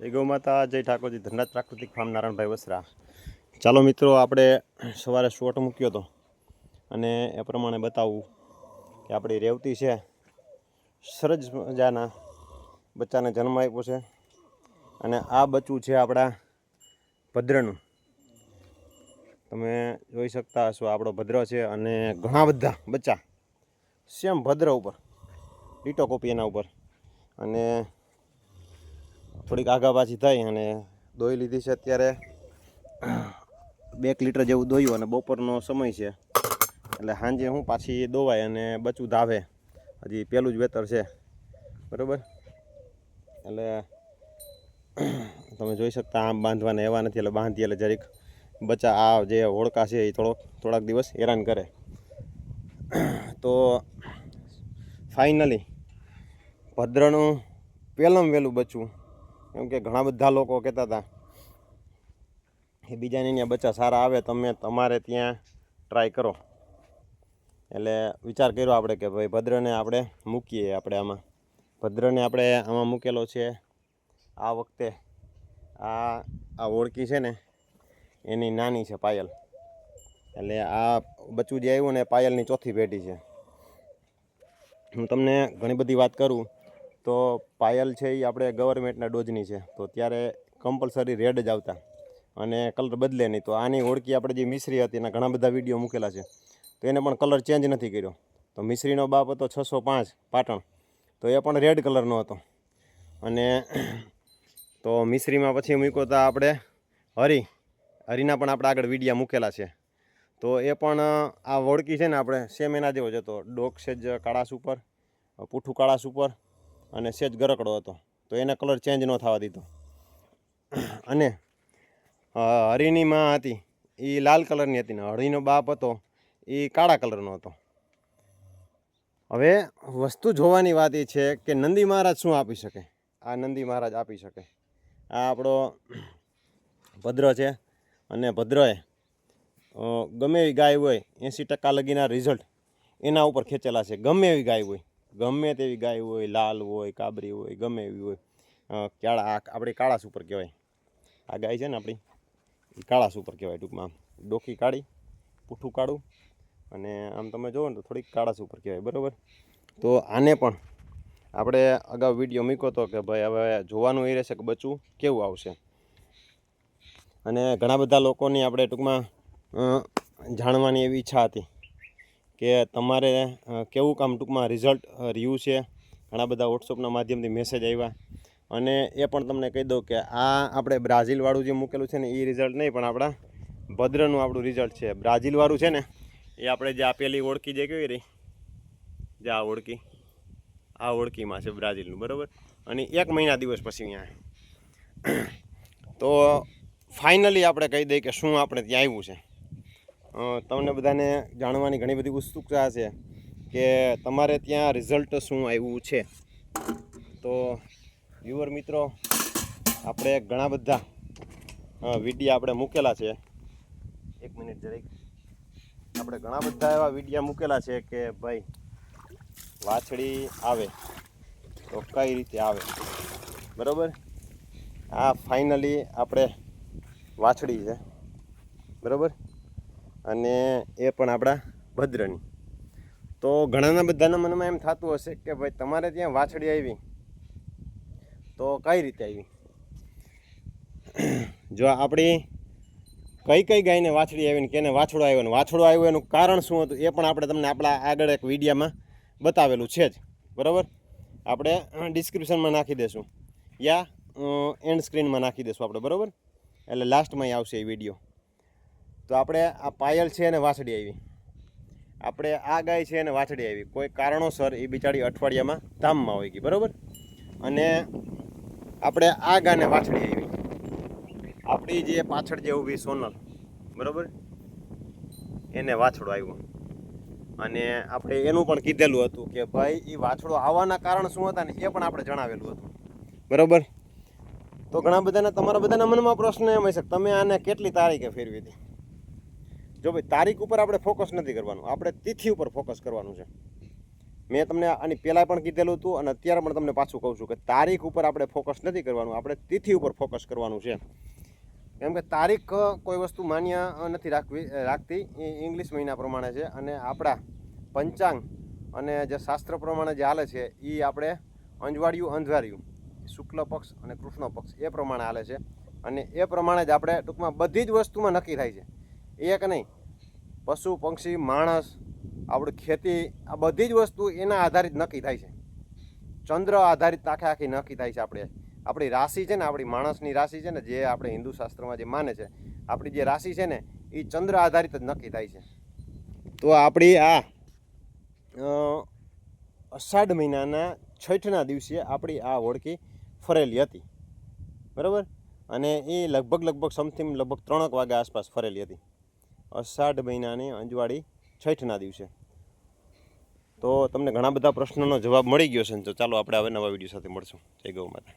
જય ગૌ માતા, જય ઠાકોરજી, ધનરાજ પ્રાકૃતિક ફાર્મ, નારાયણભાઈ વસરા. ચાલો મિત્રો, આપણે સવારે શોર્ટ મૂક્યો હતો અને એ પ્રમાણે બતાવું કે આપણી રેવતી છે સરસ મજાના બચ્ચાને જન્મ આપ્યો છે. અને આ બચ્ચું છે આપણા ભદ્રનું. તમે જોઈ શકતા હશો, આપણો ભદ્ર છે અને ઘણા બધા બચ્ચા સેમ ભદ્ર ઉપર, ડીટો કોપી એના ઉપર. અને થોડીક આગા પાછી થઈ અને દોઈ લીધી છે. અત્યારે 2 લીટર જેવું દોયું અને બપોરનો સમય છે એટલે સાંજે હું પાછી દોવાય અને બચ્ચું ધાવે. હજી પહેલું જ વેતર છે, બરાબર. એટલે તમે જોઈ શકતા આમ બાંધવાના એવા નથી, એટલે બાંધી એટલે જરીક બચ્ચા આ જે હોડકા છે એ થોડાક દિવસ હેરાન કરે. તો ફાઇનલી ભદ્રનું પહેલાં વહેલું બચ્ચું, કેમ કે ઘણા બધા લોકો કહેતા હતા એ બીજાને ત્યાં બચ્ચા સારા આવે, તમે તમારે ત્યાં ટ્રાય કરો. એટલે વિચાર કર્યો આપણે કે ભાઈ ભદ્રને આપણે મૂકીએ. આપણે ભદ્રને આપણે આમાં મૂકેલો છે. આ વખતે આ ઓળખી છે ને એની નાની છે પાયલ. એટલે આ બચ્ચું જે આવ્યું ને પાયલની ચોથી પેઢી છે. હું તમને ઘણી બધી વાત કરું તો પાયલ છે એ આપણે ગવર્મેન્ટના ડોઝની છે, તો ત્યારે કમ્પલસરી રેડ જ આવતા અને કલર બદલે નહીં. તો આની ઓળખી આપણે જે મિશ્રી હતી એના ઘણા બધા વિડીયો મૂકેલા છે, તો એને પણ કલર ચેન્જ નથી કર્યો. તો મિશ્રીનો બાપ હતો 605 પાટણ, તો એ પણ રેડ કલરનો હતો. અને તો મિશ્રીમાં પછી મૂક્યો હતા આપણે હરીના પણ આપણે આગળ વિડીયા મૂકેલા છે. તો એ પણ આ વળકી છે ને આપણે સેમ એના જેવો જ હતો. ડોક સેજ કાળાસ ઉપર, પૂઠું કાળાસ ઉપર અને સેજ ગરકડો હતો. તો એને કલર ચેન્જ ન થવા દીધો. અને હરીની માં હતી એ લાલ કલરની હતી ને હળીનો બાપ હતો એ કાળા કલરનો હતો. હવે વસ્તુ જોવાની વાત એ છે કે નંદી મહારાજ શું આપી શકે. આ નંદી મહારાજ આપી શકે. આ આપણો ભદ્ર છે અને ભદ્રએ ગમે એવી ગાય હોય 80% લગીના રિઝલ્ટ એના ઉપર ખેંચેલા છે. ગમે એવી ગાય હોય, ગમે તેવી ગાય હોય, લાલ હોય, કાબરી હોય, ગમે એવી હોય. આપણી કાળાસ ઉપર કહેવાય. આ ગાય છે ને આપણી એ કાળાસ ઉપર કહેવાય. ટૂંકમાં ડોકી કાળી, પૂઠું કાળું અને આમ તમે જુઓ ને તો થોડીક કાળાસ ઉપર કહેવાય, બરાબર. તો આને પણ આપણે અગાઉ વિડીયો મૂક્યો હતો કે ભાઈ હવે જોવાનું એ રહેશે કે બચ્ચું કેવું આવશે. અને ઘણા બધા લોકોની આપણે ટૂંકમાં જાણવાની એવી ઈચ્છા હતી કે તમારે કેવું કામ ટૂંકમાં રિઝલ્ટ રહ્યું છે. ઘણા બધા વોટ્સઅપના માધ્યમથી મેસેજ આવ્યા. અને એ પણ તમને કહી દઉં કે આ આપણે બ્રાઝિલવાળું જે મૂકેલું છે ને એ રિઝલ્ટ નહીં, પણ આપણા ભદ્રનું આપણું રિઝલ્ટ છે. બ્રાઝિલવાળું છે ને એ આપણે જે આપેલી ઓળખી જે કેવી રહી, જે આ ઓળખીમાં છે બ્રાઝિલનું, બરાબર. અને 1 મહિના દિવસ પછી અહીંયા. તો ફાઇનલી આપણે કહી દઈએ કે શું આપણે ત્યાં આવ્યું છે. તમને બધાને જાણવાની ઘણી બધી ઉત્સુકતા છે કે તમારે ત્યાં રિઝલ્ટ શું આવ્યું છે. તો વ્યુઅર મિત્રો, આપણે ઘણા બધા વિડીયા આપણે મૂકેલા છે. 1 મિનિટ જરીક. આપણે ઘણા બધા એવા વિડીયા મૂકેલા છે કે ભાઈ વાછડી આવે તો કઈ રીતે આવે, બરાબર. આ ફાઇનલી આપણે વાછડી છે, બરાબર. અને એ પણ આપણા ભદ્રની. તો ઘણાના બધાના મનમાં એમ થતું હશે કે ભાઈ તમારે ત્યાં વાછડી આવી તો કઈ રીતે આવી. જો આપણી કઈ ગાયને વાછડી આવીને કેને વાછડો આવ્યો ને વાછડો આવ્યો એનું કારણ શું હતું એ પણ આપણે તમને આપણા આગળ એક વિડીયામાં બતાવેલું છે જ, બરાબર. આપણે ડિસ્ક્રિપ્શનમાં નાખી દઈશું યા એન્ડ સ્ક્રીનમાં નાખી દઈશું આપણે, બરાબર. એટલે લાસ્ટમાં આવશે એ વિડીયો. તો આપણે આ પાયલ છે અને વાછડી આવી, આપણે આ ગાય છે અને વાછડી આવી. કોઈ કારણોસર એ બિચારી અઠવાડિયામાં ધામમાં હોય ગઈ, બરાબર. અને આપણે આ ગાયને વાછડી આવી, આપણી જે પાછળ જે ઊભી સોનલ, બરાબર, એને વાછડો આવ્યો. અને આપણે એનું પણ કીધેલું હતું કે ભાઈ એ વાછડો આવવાના કારણ શું હતા ને એ પણ આપણે જણાવેલું હતું, બરાબર. તો ઘણા બધાના તમારા બધાના મનમાં પ્રશ્ન એમ હશે તમે આને કેટલી તારીખે ફેરવી હતી. જો ભાઈ તારીખ ઉપર આપણે ફોકસ નથી કરવાનું, આપણે તિથિ ઉપર ફોકસ કરવાનું છે. મેં તમને આની પહેલાં પણ કીધેલું હતું અને અત્યારે પણ તમને પાછું કહું છું કે તારીખ ઉપર આપણે ફોકસ નથી કરવાનું, આપણે તિથિ ઉપર ફોકસ કરવાનું છે. કેમ કે તારીખ કોઈ વસ્તુ માન્ય નથી રાખતી, એ ઇંગ્લિશ મહિના પ્રમાણે છે અને આપણા પંચાંગ અને જે શાસ્ત્ર પ્રમાણે જે હાલે છે એ આપણે અંજવાળિયું શુક્લ પક્ષ અને કૃષ્ણ પક્ષ એ પ્રમાણે હાલે છે અને એ પ્રમાણે જ આપણે ટૂંકમાં બધી જ વસ્તુમાં નક્કી થાય છે. એક નહીં, પશુ પક્ષી માણસ આપણી ખેતી આ બધી જ વસ્તુ એના આધારિત નક્કી થાય છે. ચંદ્ર આધારિત આખી નક્કી થાય છે. આપણી રાશિ છે ને, આપણી માણસની રાશિ છે ને, જે આપણે હિન્દુ શાસ્ત્રમાં જે માને છે, આપણી જે રાશિ છે ને એ ચંદ્ર આધારિત જ નક્કી થાય છે. તો આપણી આ અષાઢ મહિનાના છઠના દિવસે આપણી આ હોડકી ફરેલી હતી, બરાબર. અને એ લગભગ સમથિંગ 3 વાગ્યા આસપાસ ફરેલી હતી, અષાઢ મહિનાની અંજવાળી છઠના દિવસે. તો તમને ઘણા બધા પ્રશ્નોનો જવાબ મળી ગયો છે. તો ચાલો આપણે હવે નવા વિડીયો સાથે મળશું. જય ગૌ માતા.